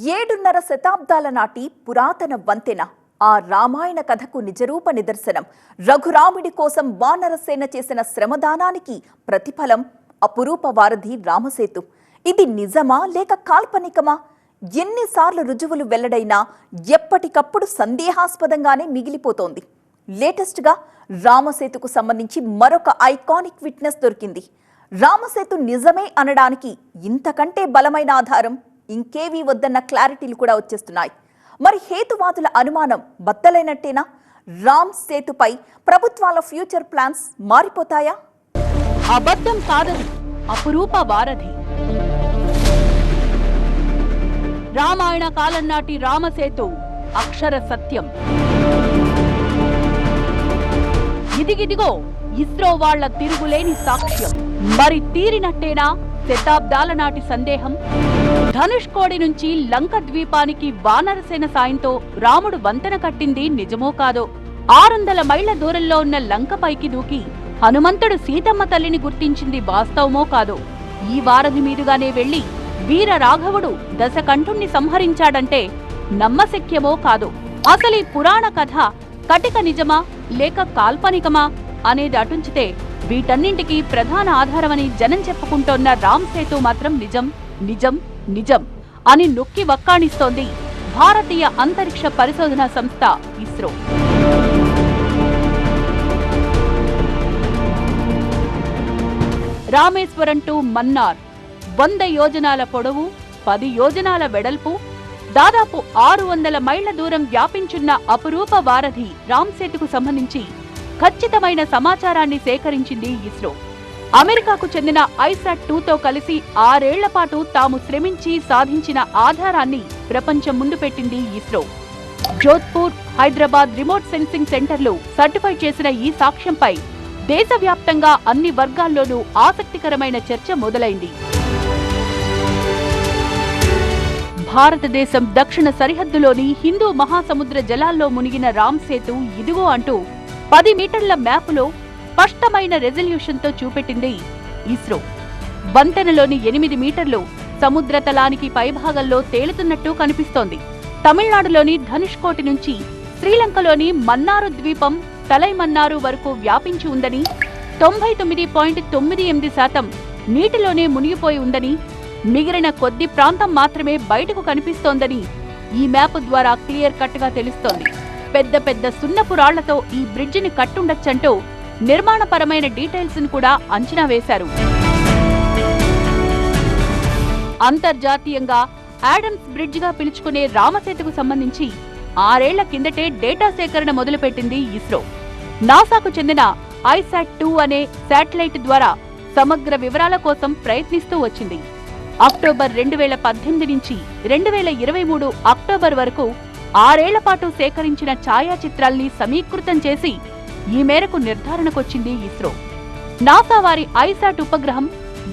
7.5 శతాబ్దాల నాటి పురాతన వంతెన ఆ రామాయణ కథకు నిజరూప నిదర్శనం. రఘురాముడి కోసం వానరసేన చేసిన శ్రమదానానికి ప్రతిఫలం అపురూప వారధి రామసేతు. ఇది నిజమా లేక కాల్పనికమా? ఎన్నిసార్లు రుజువులు వెల్లడైనా ఎప్పటికప్పుడు సందేహాస్పదంగానే మిగిలిపోతోంది. లేటెస్ట్ గా రామసేతుకు సంబంధించి మరొక ఐకానిక్ విట్నెస్ దొరికింది. రామసేతు నిజమే అనడానికి ఇంతకంటే బలమైన ఆధారం ఇంకేవీ వద్దన్న క్లారిటీలు కూడా వచ్చేస్తున్నాయి. మరి హేతువాదుల అనుమానం బద్దలైనట్టేనా? రామ్ సేతుపై ప్రభుత్వాల ఫ్యూచర్ ప్లాన్స్ మారిపోతాయా? అబద్ధం కాదది అపురూప వారధి. రామాయణ కాలం నాటి రామసేతు అక్షర సత్యం. ఇదిగిదిగో ఇస్రో వాళ్ల తిరుగులేని సాక్ష్యం. మరి తీరినట్టేనా శతాబ్దాల నాటి సందేహం? ధనుష్కోడి నుంచి లంక ద్వీపానికి వానరసేన సాయంతో రాముడు వంతెన కట్టింది నిజమో కాదో? 600 మైళ్ల దూరంలో ఉన్న లంకపైకి దూకి హనుమంతుడు సీతమ్మ తల్లిని గుర్తించింది వాస్తవమో కాదో? ఈ వారధి మీదుగానే వెళ్లి వీర రాఘవుడు దశకంఠుణ్ణి సంహరించాడంటే నమ్మశక్యమో కాదో? అసలీ పురాణ కథ కటిక నిజమా లేక కాల్పనికమా అనేది అటుంచితే వీటన్నింటికీ ప్రధాన ఆధారమని జనం చెప్పుకుంటోన్న రామ్ సేతు మాత్రం నిజం నిజం నిజం అని నొక్కి వక్కాణిస్తోంది భారతీయ అంతరిక్ష పరిశోధనా సంస్థ ఇస్రో. రామేశ్వరం టు మన్నార్ 100 యోజనాల పొడవు, 10 యోజనాల వెడల్పు, దాదాపు 600 మైళ్ల దూరం వ్యాపించున్న అపురూప వారధి రామ్ సేతుకు సంబంధించి ఖచ్చితమైన సమాచారాన్ని సేకరించింది ఇస్రో. అమెరికాకు చెందిన ISAT-2తో కలిసి 6 ఏళ్ల పాటు తాము శ్రమించి సాధించిన ఆధారాన్ని ప్రపంచం ముందు పెట్టింది ఇస్రో. జోధ్పూర్, హైదరాబాద్ రిమోట్ సెన్సింగ్ సెంటర్లు సర్టిఫై చేసిన ఈ సాక్ష్యంపై దేశవ్యాప్తంగా అన్ని వర్గాల్లోనూ ఆసక్తికరమైన చర్చ మొదలైంది. భారతదేశం దక్షిణ సరిహద్దులోని హిందూ మహాసముద్ర జలాల్లో మునిగిన రామ్ సేతు ఇదిగో అంటూ 10 మీటర్ల మ్యాపులో స్పష్టమైన రెజల్యూషన్తో చూపెట్టింది ఇస్రో. వంతెనలోని 8 మీటర్లు సముద్ర తలానికి పైభాగంలో తేలుతున్నట్టు కనిపిస్తోంది. తమిళనాడులోని ధనుష్కోటి నుంచి శ్రీలంకలోని మన్నారు ద్వీపం తలైమన్నారు వరకు వ్యాపించి ఉందని, 99.98% నీటిలోనే మునిగిపోయి ఉందని, మిగిలిన కొద్ది ప్రాంతం మాత్రమే బయటకు కనిపిస్తోందని ఈ మ్యాప్ ద్వారా క్లియర్ కట్ గా తెలుస్తోంది. పెద్ద పెద్ద సున్నపు రాళ్లతో ఈ బ్రిడ్జిని కట్టుండొచ్చంటూ నిర్మాణపరమైన డీటెయిల్స్ ను కూడా అంచనా వేశారు. అంతర్జాతీయంగా ఆడమ్స్ బ్రిడ్జ్ గా పిలుచుకునే రామసేతుకు సంబంధించి 6 ఏళ్ల కిందటే డేటా సేకరణ మొదలుపెట్టింది ఇస్రో. నాసాకు చెందిన ISAT-2 అనే శాటిలైట్ ద్వారా సమగ్ర వివరాల కోసం ప్రయత్నిస్తూ వచ్చింది. అక్టోబర్ 2018 నుంచి 2023 అక్టోబర్ వరకు 6 ఏళ్ల పాటు సేకరించిన ఛాయాచిత్రాల్ని సమీకృతం చేసి ఈ మేరకు నిర్ధారణకొచ్చింది ఇస్రో. నాసా వారి ISAT ఉపగ్రహం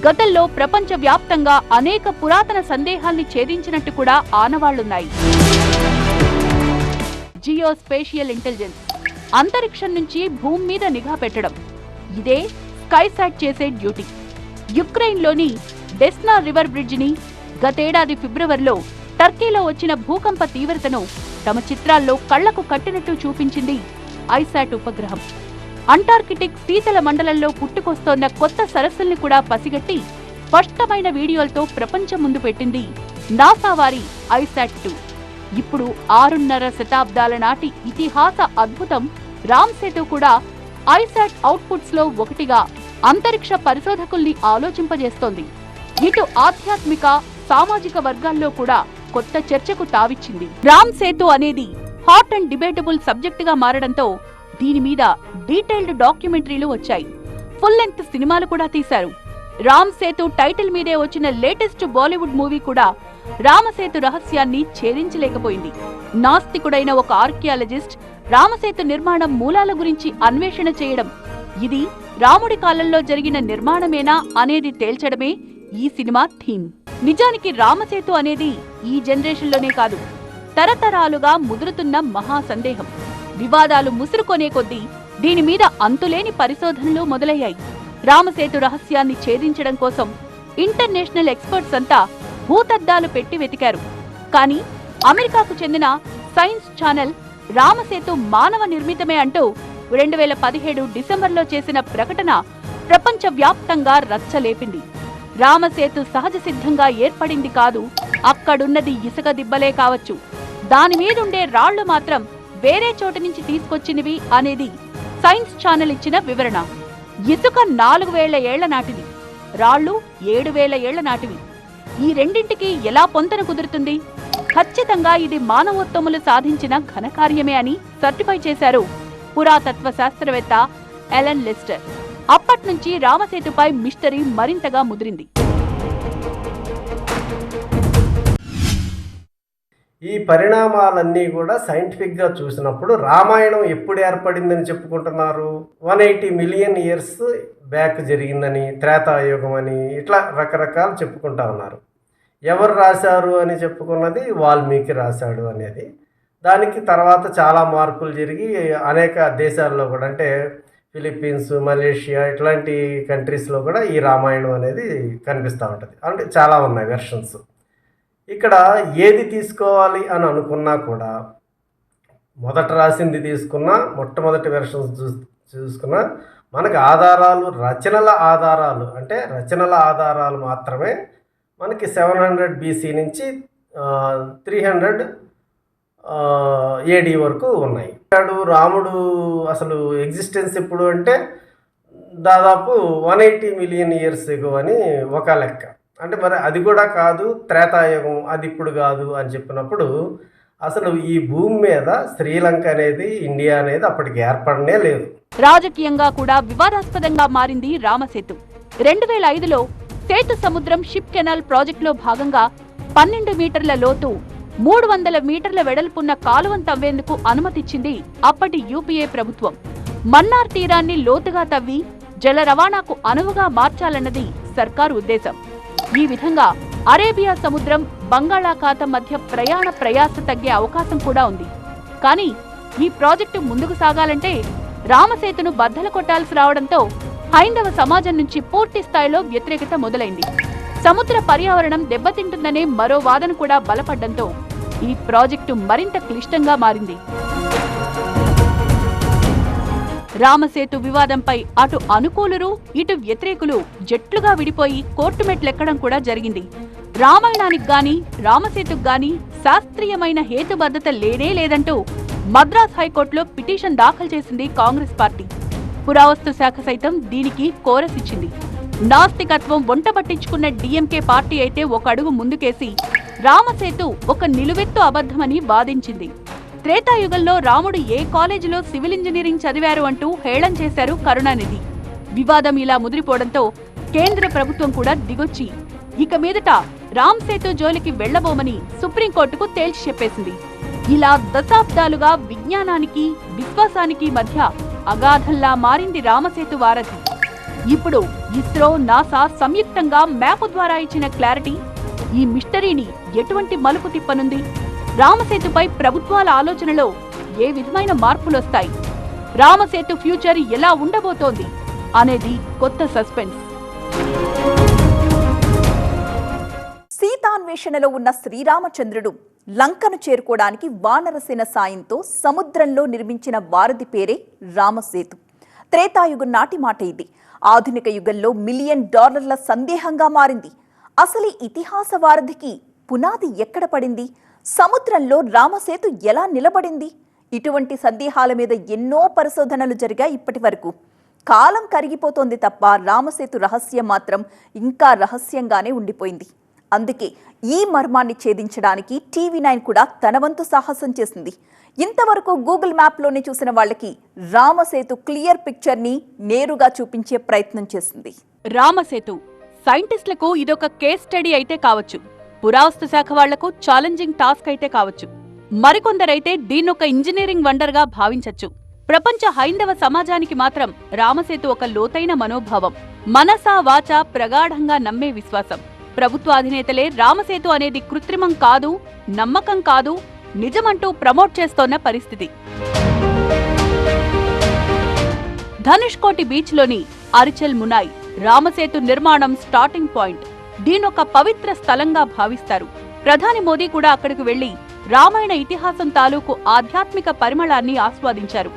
గతంలో ప్రపంచ వ్యాప్తంగా అనేక పురాతన సందేహాల్ని ఛేదించినట్టు కూడా ఆనవాళ్లున్నాయి. జియోస్పేషియల్ ఇంటెలిజెన్స్, అంతరిక్షం నుంచి భూమి మీద నిఘా పెట్టడం, ఇదే స్కైసాట్ చేసే డ్యూటీ. యుక్రెయిన్లోని డెస్నా రివర్ బ్రిడ్జిని గతేడాది ఫిబ్రవరిలో టర్కీలో వచ్చిన భూకంప తీవ్రతను తమ చిత్రాల్లో కళ్లకు కట్టినట్టు చూపించింది ISAT ఉపగ్రహం. అంటార్కిటిక్ శీతల మండలంలో పుట్టుకొస్తోన్న కొత్త సరస్సుల్ని కూడా పసిగట్టి స్పష్టమైన వీడియోలతో ప్రపంచం ముందు పెట్టింది నాసా వారి ISAT-2. ఇప్పుడు 6.5 శతాబ్దాల నాటి ఇతిహాస అద్భుతం రామ్ సేతు కూడా ISAT అవుట్పుట్స్ లో ఒకటిగా అంతరిక్ష పరిశోధకుల్ని ఆలోచింపజేస్తోంది. ఇటు ఆధ్యాత్మిక, సామాజిక వర్గాల్లో కూడా కొత్త చర్చకు తావిచ్చింది. రామ్ సేతు అనేది హాట్ అండ్ డిబేటబుల్ సబ్జెక్ట్ గా మారడంతో దీని మీద డీటెయిల్డ్ డాక్యుమెంటరీలు వచ్చాయి. ఫుల్ లెంగ్త్ సినిమాలు కూడా తీశారు. రామ్ సేతు టైటిల్ మీదే వచ్చిన లేటెస్ట్ బాలీవుడ్ మూవీ కూడా రామసేతు రహస్యాన్ని ఛేదించలేకపోయింది. నాస్తికుడైన ఒక ఆర్కియాలజిస్ట్ రామసేతు నిర్మాణం మూలాల గురించి అన్వేషణ చేయడం, ఇది రాముడి కాలంలో జరిగిన నిర్మాణమేనా అనేది తేల్చడమే ఈ సినిమా థీమ్. నిజానికి రామసేతు అనేది ఈ జనరేషన్లోనే కాదు, తరతరాలుగా ముదురుతున్న మహా సందేహం. వివాదాలు ముసురుకొనే కొద్దీ దీని మీద అంతులేని పరిశోధనలు మొదలయ్యాయి. రామసేతు రహస్యాన్ని ఛేదించడం కోసం ఇంటర్నేషనల్ ఎక్స్పర్ట్స్ అంతా భూతద్దాలు పెట్టి వెతికారు. కానీ అమెరికాకు చెందిన సైన్స్ ఛానల్ రామసేతు మానవ నిర్మితమే అంటూ 2017 డిసెంబర్లో చేసిన ప్రకటన ప్రపంచవ్యాప్తంగా రచ్చలేపింది. రామసేతు సహజ సిద్ధంగా ఏర్పడింది కాదు, అక్కడున్నది ఇసుక దిబ్బలే కావచ్చు, దాని మీదుండే రాళ్లు మాత్రం వేరే చోటు నుంచి తీసుకొచ్చినవి అనేది సైన్స్ ఛానల్ ఇచ్చిన వివరణ. ఇసుక 4000 ఏళ్ల నాటిది, రాళ్లు 7000 ఏళ్ల నాటివి. ఈ రెండింటికి ఎలా పొంతన కుదురుతుంది? ఖచ్చితంగా ఇది మానవోత్తములు సాధించిన ఘనకార్యమే అని సర్టిఫై చేశారు పురాతత్వ శాస్త్రవేత్త ఎలన్ లెస్టర్. అప్పట్నుంచి రామసేతుపై మిస్టరీ మరింతగా ముదిరింది. ఈ పరిణామాలన్నీ కూడా సైంటిఫిక్గా చూసినప్పుడు రామాయణం ఎప్పుడు ఏర్పడిందని చెప్పుకుంటున్నారు? 180 మిలియన్ ఇయర్స్ బ్యాక్ జరిగిందని, త్రేతాయుగం అని, ఇట్లా రకరకాలు చెప్పుకుంటా ఉన్నారు. ఎవరు రాశారు అని చెప్పుకున్నది వాల్మీకి రాశాడు అనేది. దానికి తర్వాత చాలా మార్పులు జరిగి అనేక దేశాల్లో కూడా, అంటే ఫిలిప్పీన్స్, మలేషియా ఇట్లాంటి కంట్రీస్లో కూడా ఈ రామాయణం అనేది కనిపిస్తూ ఉంటుంది. అంటే చాలా ఉన్నాయి వెర్షన్స్. ఇక్కడ ఏది తీసుకోవాలి అని అనుకున్నా కూడా, మొదట రాసింది తీసుకున్నా, మొట్టమొదటి వెర్షన్స్ చూసుకున్నా, మనకు ఆధారాలు రచనల ఆధారాలు మాత్రమే మనకి 700 BC నుంచి 300 AD వరకు ఉన్నాయి. రాముడు అసలు ఎగ్జిస్టెన్స్ ఎప్పుడు అంటే దాదాపు 180 మిలియన్ ఇయర్స్ ఎగో అని ఒక లెక్క. అంటే మరి అది కూడా కాదు, త్రేతాయుగం, అది ఇప్పుడు కాదు అని చెప్పినప్పుడు అసలు ఈ భూమి మీద శ్రీలంక అనేది, ఇండియా అనేది అప్పటికి ఏర్పడనే లేదు. రాజకీయంగా కూడా వివాదాస్పదంగా మారింది రామసేతు. 2005లో సేతు సముద్రం షిప్ కెనాల్ ప్రాజెక్టులో భాగంగా 12 మీటర్ల లోతు 300 మీటర్ల వెడల్పున్న కాలువను తవ్వేందుకు అనుమతిచ్చింది అప్పటి యూపీఏ ప్రభుత్వం. మన్నార్ తీరాన్ని లోతుగా తవ్వి జల రవాణాకు అనువుగా మార్చాలన్నది సర్కారు ఉద్దేశం. ఈ విధంగా అరేబియా సముద్రం, బంగాళాఖాతం మధ్య ప్రయాస తగ్గే అవకాశం కూడా ఉంది. కానీ ఈ ప్రాజెక్టు ముందుకు సాగాలంటే రామసేతును బద్దలు కొట్టాల్సి రావడంతో హైందవ సమాజం నుంచి పూర్తి స్థాయిలో వ్యతిరేకత మొదలైంది. సముద్ర పర్యావరణం దెబ్బతింటుందనే మరో వాదన కూడా బలపడ్డంతో ఈ ప్రాజెక్టు మరింత క్లిష్టంగా మారింది. రామసేతు వివాదంపై అటు అనుకూలురు, ఇటు వ్యతిరేకులు జట్లుగా విడిపోయి కోర్టు మెట్లెక్కడం కూడా జరిగింది. రామాయణానికి గాని, రామసేతుకు గాని శాస్త్రీయమైన హేతుబద్ధత లేనే లేదంటూ మద్రాస్ హైకోర్టులో పిటిషన్ దాఖలు చేసింది కాంగ్రెస్ పార్టీ. పురావస్తు శాఖ సైతం దీనికి కోరస్ ఇచ్చింది. నాస్తికత్వం వంటబట్టించుకున్న డీఎంకే పార్టీ అయితే ఒక అడుగు ముందుకేసి రామసేతు ఒక నిలువెత్తు అబద్ధమని వాదించింది. త్రేతాయుగంలో రాముడు ఏ కాలేజీలో సివిల్ ఇంజనీరింగ్ చదివారు అంటూ హేళన చేశారు కరుణానిధి. వివాదం ఇలా ముదిరిపోవడంతో కేంద్ర ప్రభుత్వం కూడా దిగొచ్చి ఇక మీదట రామసేతు జోలికి వెళ్లబోమని సుప్రీంకోర్టుకు తేల్చి చెప్పేసింది. ఇలా దశాబ్దాలుగా విజ్ఞానానికి, విశ్వాసానికి మధ్య అగాధంలా మారింది రామసేతు వారధి. ఇప్పుడు ఇస్రో, నాసా సంయుక్తంగా మ్యాప్ ద్వారా ఇచ్చిన క్లారిటీ ఈ మిస్టరీని ఎటువంటి మలుపు తిప్పనుంది? రామసేతుపై ప్రభుత్వాల ఆలోచనలో ఏ విధమైన మార్పులొస్తాయి? రామసేతు ఫ్యూచర్ ఎలా ఉండబోతోంది అనేది కొత్త సస్పెన్స్. సీతాన్వేషణలో ఉన్న శ్రీరామచంద్రుడు లంకను చేరుకోవడానికి వానరసేన సాయంతో సముద్రంలో నిర్మించిన వారధి పేరే రామసేతు. త్రేతాయుగం నాటి మాట ఇది. ఆధునిక యుగంలో $1 మిలియన్ సందేహంగా మారింది. అసలు ఇతిహాస వారధికి పునాది ఎక్కడ పడింది? సముద్రంలో రామసేతు ఎలా నిలబడింది? ఇటువంటి సందేహాల మీద ఎన్నో పరిశోధనలు జరిగాయి ఇప్పటి వరకు. కాలం కరిగిపోతోంది తప్ప రామసేతు రహస్యం మాత్రం ఇంకా రహస్యంగానే ఉండిపోయింది. అందుకే ఈ మర్మాన్ని ఛేదించడానికి TV9 కూడా తన వంతు సాహసం చేసింది. ఇంతవరకు గూగుల్ మ్యాప్లోనే చూసిన వాళ్ళకి రామసేతు క్లియర్ పిక్చర్ని నేరుగా చూపించే ప్రయత్నం చేసింది. రామసేతు సైంటిస్టులకు ఇదొక కేస్ స్టడీ అయితే కావచ్చు, పురావస్తు శాఖ వాళ్లకు ఛాలెంజింగ్ టాస్క్ అయితే కావచ్చు, మరికొందరైతే దీన్నొక ఇంజనీరింగ్ వండర్గా భావించచ్చు. ప్రపంచ హైందవ సమాజానికి మాత్రం రామసేతు ఒక లోతైన మనోభావం, మనసా వాచా ప్రగాఢంగా నమ్మే విశ్వాసం. ప్రభుత్వ అధినేతలే రామసేతు అనేది కృత్రిమం కాదు, నమ్మకం కాదు, నిజమంటూ ప్రమోట్ చేస్తోన్న పరిస్థితి. ధనుష్కోటి బీచ్లోని అరిచల్ మునాయ్ రామసేతు నిర్మాణం స్టార్టింగ్ పాయింట్. దీనొక పవిత్ర స్థలంగా భావిస్తారు. ప్రధాని మోదీ కూడా అక్కడికి వెళ్లి రామాయణ ఇతిహాసం తాలూకు ఆధ్యాత్మిక పరిమళాన్ని ఆస్వాదించారు.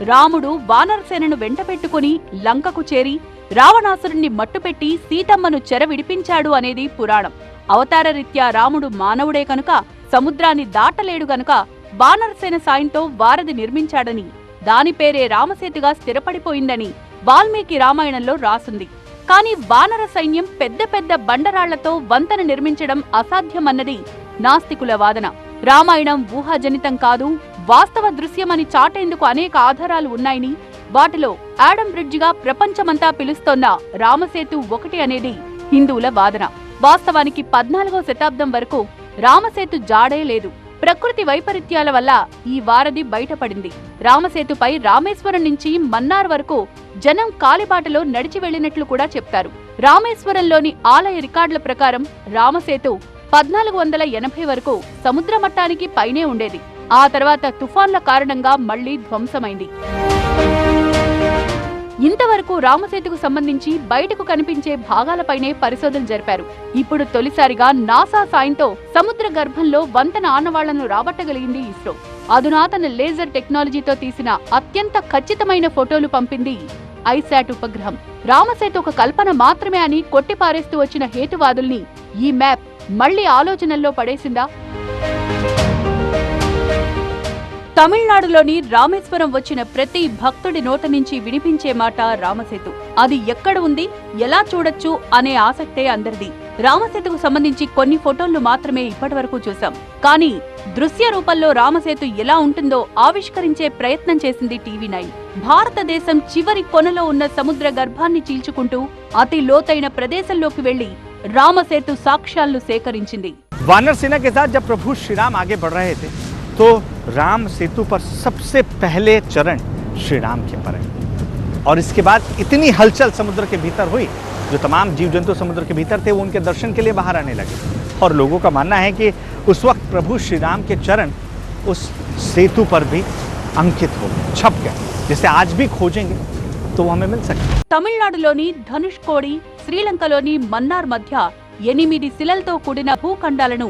రాముడు వానరసేనను వెంటపెట్టుకుని లంకకు చేరి రావణాసురుణ్ణి మట్టుపెట్టి సీతమ్మను చెర విడిపించాడు అనేది పురాణం. అవతారరీత్యా రాముడు మానవుడే కనుక సముద్రాన్ని దాటలేడు గనుక వానరసేన సాయంతో వారధి నిర్మించాడని, దాని పేరే రామసేతుగా స్థిరపడిపోయిందని వాల్మీకి రామాయణంలో రాసుంది. కాని వానర సైన్యం పెద్ద పెద్ద బండరాళ్లతో వంతెన నిర్మించడం అసాధ్యమన్నది నాస్తికుల వాదన. రామాయణం ఊహాజనితం కాదు, వాస్తవ దృశ్యమని చాటేందుకు అనేక ఆధారాలు ఉన్నాయని, వాటిలో ఆడమ్ బ్రిడ్జిగా ప్రపంచమంతా పిలుస్తోన్న రామసేతు ఒకటి అనేది హిందువుల వాదన. వాస్తవానికి 14వ శతాబ్దం వరకు రామసేతు జాడే లేదు. ప్రకృతి వైపరీత్యాల వల్ల ఈ వారధి బయటపడింది. రామసేతుపై రామేశ్వరం నుంచి మన్నార్ వరకు జనం కాలిబాటలో నడిచి వెళ్లినట్లు కూడా చెప్తారు. రామేశ్వరంలోని ఆలయ రికార్డుల ప్రకారం రామసేతు 1480 వరకు సముద్ర మట్టానికి పైనే ఉండేది. ఆ తర్వాత తుఫాన్ల కారణంగా మళ్లీ ధ్వంసమైంది. ఇంతవరకు రామసేతుకు సంబంధించి బయటకు కనిపించే భాగాలపైనే పరిశోధనలు జరిపారు. ఇప్పుడు తొలిసారిగా నాసా సాయంతో సముద్ర గర్భంలో వంతెన ఆనవాళ్లను రాబట్టగలిగింది ఇస్రో. అధునాతన లేజర్ టెక్నాలజీతో తీసిన అత్యంత ఖచ్చితమైన ఫోటోలు పంపింది ఐశాట్ ఉపగ్రహం. రామసేతు ఒక కల్పన మాత్రమే అని కొట్టిపారేస్తూ వచ్చిన హేతువాదుల్ని ఈ మ్యాప్ మళ్లీ ఆలోచనల్లో పడేసిందా? తమిళనాడులోని రామేశ్వరం వచ్చిన ప్రతి భక్తుడి నోట నుంచి వినిపించే మాట రామసేతు. అది ఎక్కడ ఉంది, ఎలా చూడొచ్చు అనే ఆసక్తే అందరిది. రామసేతుకు సంబంధించి కొన్ని ఫోటోలను మాత్రమే ఇప్పటివరకు చూసాం. కానీ దృశ్య రూపంలో రామసేతు ఎలా ఉంటుందో ఆవిష్కరించే ప్రయత్నం చేసింది టీవీ9. భారతదేశం చివరి కొనలో ఉన్న సముద్ర గర్భాన్ని చీల్చుకుంటూ అతి లోతైన ప్రదేశంలోకి వెళ్లి రామసేతు సాక్ష్యాలను సేకరించింది. वानर सेना के साथ जब प्रभु श्री राम आगे बढ़ रहे थे तो राम सेतु पर सबसे पहले चरण श्री राम के पड़े और इसके बाद इतनी हलचल समुद्र के भीतर हुई, जो तमाम जीव जंतु समुद्र के भीतर थे वो उनके दर्शन के लिए बाहर आने लगे और लोगों का मानना है कि उस वक्त प्रभु श्री राम के चरण उस सेतु पर भी अंकित हो गए, छप गए, जिसे आज भी खोजेंगे तो वो हमें मिल सकता है. తమిళనాడులోని ధనుష్కోడి, శ్రీలంకలోని మన్నార్ మధ్య 8 శిలలతో కూడిన భూఖండాలను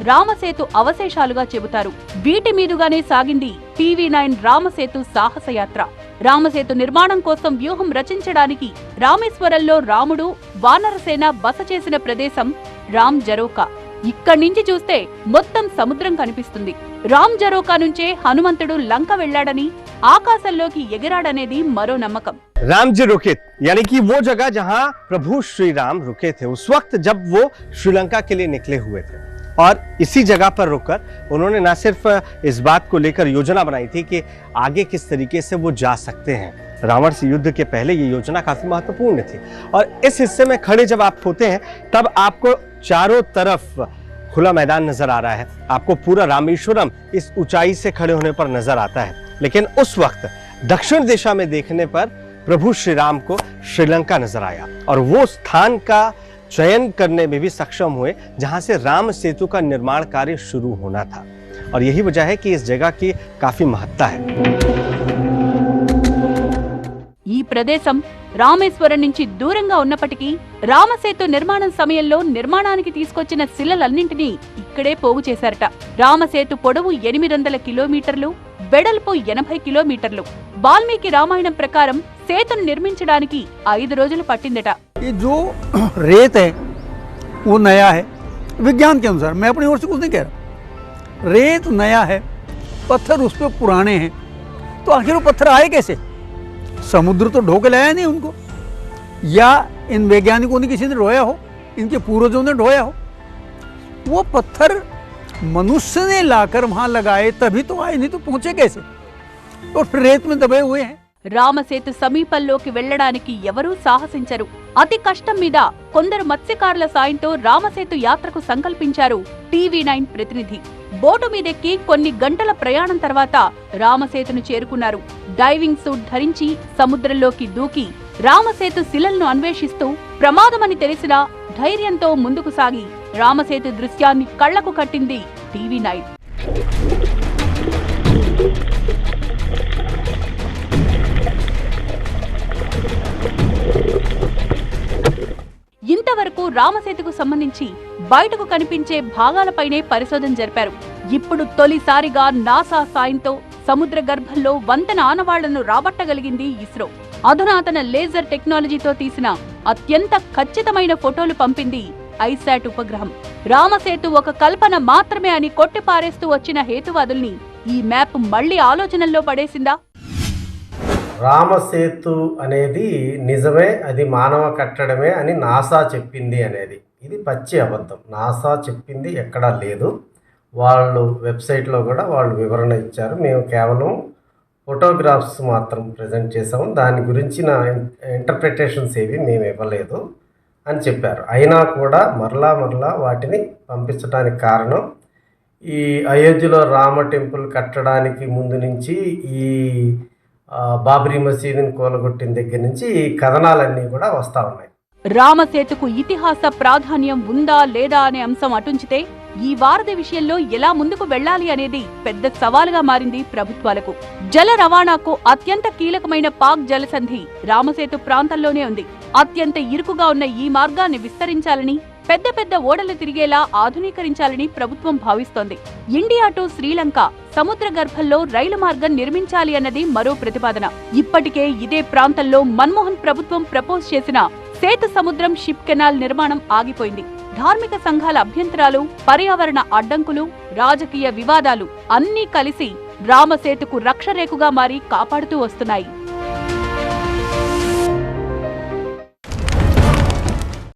రామసేతు అవశేషాలుగా చెబుతారు. వీటి మీదుగానే సాగింది టీవీ9 రామసేతు సాహసయాత్ర. రామసేతు నిర్మాణం కోసం వ్యూహం రచించడానికి రామేశ్వరంలో రాముడు, వానరసేన బస చేసిన ప్రదేశం రామ్ జరోకా. ఇక్కడి నుంచి చూస్తే మొత్తం సముద్రం కనిపిస్తుంది. రామ్ జరోకా నుంచే హనుమంతుడు లంక వెళ్లాడని, ఆకాశంలోకి ఎగిరాడనేది మరో నమ్మకం. राम जी रुके, यानी कि वो जगह जहां प्रभु श्री राम रुके थे उस वक्त जब वो श्रीलंका के लिए निकले हुए थे और इसी जगह पर रुककर उन्होंने न सिर्फ इस बात को लेकर योजना बनाई थी कि आगे किस तरीके से वो जा सकते हैं. रावण से युद्ध के पहले ये योजना काफी महत्वपूर्ण थी और इस हिस्से में खड़े जब आप होते हैं तब आपको चारों तरफ खुला मैदान नजर आ रहा है. आपको पूरा रामेश्वरम इस ऊंचाई से खड़े होने पर नजर आता है. लेकिन उस वक्त दक्षिण दिशा में देखने पर प्रभु श्री राम को श्रीलंका नजर आया और वो स्थान का चयन करने में भी सक्षम हुए जहां से राम सेतु का निर्माण कार्य शुरू होना था और यही वजह है कि इस जगह की काफी महत्ता है. ఈ ప్రదేశం రామేశ్వరం నుంచి దూరంగా ఉన్నప్పటికీ రామసేతు నిర్మాణం సమయంలో నిర్మాణానికి తీసుకొచ్చిన శిలలన్నింటినీ ఇక్కడే పోగు చేశారట. రామసేతు పొడవు 800 కిలోమీటర్లు, వెడల్పు 80 కిలోమీటర్లు. వాల్మీకి రామాయణం ప్రకారం సేతును నిర్మించడానికి 5 రోజులు పట్టిందట. ये जो रेत है वो नया है विज्ञान के अनुसार, मैं अपनी ओर से कुछ नहीं कह रहा. रेत नया है, पत्थर उस पर पुराने हैं, तो आखिर वो पत्थर आए कैसे? समुद्र तो ढो के लाया नहीं उनको, या इन वैज्ञानिकों ने किसी ने ढोया हो, इनके पूर्वजों ने ढोया हो. वो पत्थर मनुष्य ने लाकर वहां लगाए तभी तो आए, नहीं तो पहुंचे कैसे? और फिर रेत में दबे हुए हैं. రామసేతు సమీపంలోకి వెళ్లడానికి ఎవరూ సాహసించరు. అతి కష్టం మీద కొందరు మత్స్యకారుల సాయంతో రామసేతు యాత్రకు సంకల్పించారు టీవీ9 ప్రతినిధి. బోటు మీదెక్కి కొన్ని గంటల ప్రయాణం తర్వాత రామసేతును చేరుకున్నారు. డైవింగ్ సూట్ ధరించి సముద్రంలోకి దూకి రామసేతు శిలలను అన్వేషిస్తూ ప్రమాదమని తెలిసినా ధైర్యంతో ముందుకు సాగి రామసేతు దృశ్యాన్ని కళ్లకు కట్టింది టీవీ9. ఇంత రామసేతుకు సంబంధించి బయటకు కనిపించే భాగాలపైనే పరిశోధన జరిపారు. ఇప్పుడు తొలిసారిగా నాసా సాయంతో సముద్ర గర్భంలో వంతెన ఆనవాళ్లను రాబట్టగలిగింది ఇస్రో. అధునాతన లేజర్ టెక్నాలజీతో తీసిన అత్యంత ఖచ్చితమైన ఫోటోలు పంపింది ఐశాట్ ఉపగ్రహం. రామసేతు ఒక కల్పన మాత్రమే అని కొట్టిపారేస్తూ వచ్చిన హేతువాదుల్ని ఈ మ్యాప్ మళ్లీ ఆలోచనల్లో పడేసిందా? రామసేతు అనేది నిజమే, అది మానవ కట్టడమే అని నాసా చెప్పింది అనేది ఇది పచ్చి అబద్ధం. నాసా చెప్పింది ఎక్కడా లేదు. వాళ్ళు వెబ్సైట్లో కూడా వాళ్ళు వివరణ ఇచ్చారు. మేము కేవలం ఫోటోగ్రాఫ్స్ మాత్రం ప్రజెంట్ చేసాము, దాని గురించిన ఇంటర్ప్రిటేషన్స్ ఏవి మేము ఇవ్వలేదు అని చెప్పారు. అయినా కూడా మరలా వాటిని పంపించడానికి కారణం ఈ అయోధ్యలో రామ టెంపుల్ కట్టడానికి ముందు నుంచి ఈ బాబ్రీ మసీదుని కూలగొట్టిన దగ్గర నుంచి ఈ కథనాలన్నీ కూడా వస్తూ ఉన్నాయి. రామసేతుకు ఇతిహాస ప్రాధాన్యం ఉందా లేదా అనే అంశం అటుంచితే ఈ వారధి విషయంలో ఎలా ముందుకు వెళ్లాలి అనేది పెద్ద సవాలుగా మారింది ప్రభుత్వాలకు. జల రవాణాకు అత్యంత కీలకమైన పాక్ జలసంధి రామసేతు ప్రాంతంలోనే ఉంది. అత్యంత ఇరుకుగా ఉన్న ఈ మార్గాన్ని విస్తరించాలని, పెద్ద పెద్ద ఓడలు తిరిగేలా ఆధునీకరించాలని ప్రభుత్వం భావిస్తోంది. ఇండియా టు శ్రీలంక సముద్ర గర్భంలో రైలు మార్గం నిర్మించాలి అన్నది మరో ప్రతిపాదన. ఇప్పటికే ఇదే ప్రాంతంలో మన్మోహన్ ప్రభుత్వం ప్రపోజ్ చేసిన సేతు సముద్రం షిప్ కెనాల్ నిర్మాణం ఆగిపోయింది. ధార్మిక సంఘాల అభ్యంతరాలు, పర్యావరణ అడ్డంకులు, రాజకీయ వివాదాలు అన్నీ కలిసి రామసేతుకు రక్షరేఖగా మారి కాపాడుతూ వస్తున్నాయి.